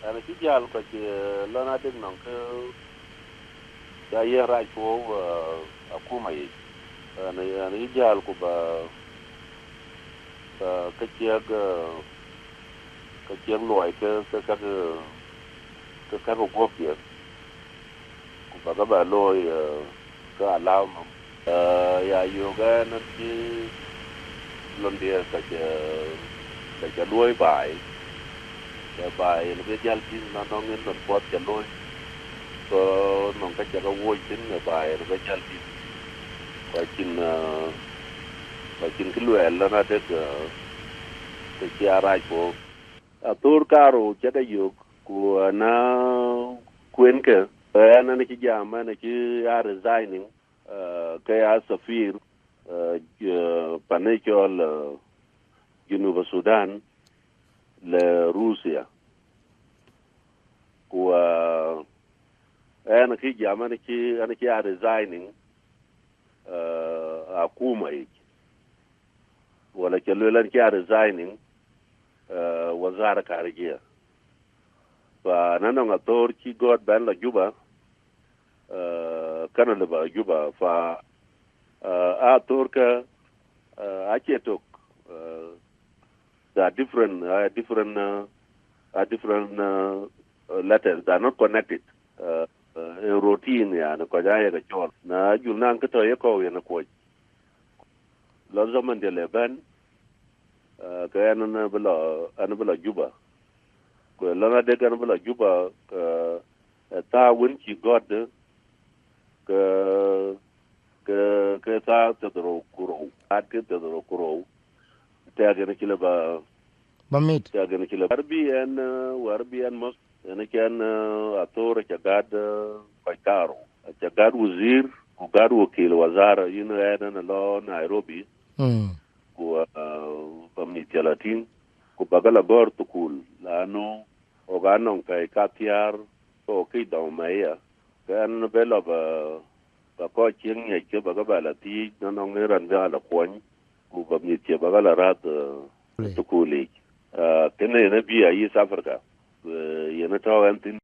ana ci jal ko ci lana deg non ko ya ye raj ko akuma yi ana yi jal ko ba ka ci loy ka go pye ko ba loy ka alaw ya yoga na ci londia ka loy bai ya bai nó biết giao tin nó nghe nó bớt cho lôi có nó cách cho nó vui chính là bài nó biết giao tin và chính cái luyện là nó được cái chia ra của tour caro chắc cái dục của nó quên cái nó chỉ giảm nó chỉ resigning cái Safir panechol Junuba Sudan le Russia kwa ana ki jama ana ki resigning akuma hiki wala kello ki resigning wazara karigia fa nana ngator ki god ban la juba kana le ba juba fa a turka a chetok there are different letters. They are not connected. In routine, na ko jaya ga chol na junan ka to yako yana ko lo zaman de leban ka yana bala juba ko lana de kan bala juba ta win ki god ka ta to kuro at ka to kuro ta ga kila bamit ta ga kila warbi en mos ene kan ator chagad paikaro chagad wazir ku gad wakil wazara yino ena lo Nairobi ku pamit latin ku bagala gor tukul lano oganon kai katiar to ki do maya kan belo ba ko ching ye ke bagala ti no ngeran ga la kwon ku pamit che bagala rat tukuli kene ne bi ayi Africa yana tawa antin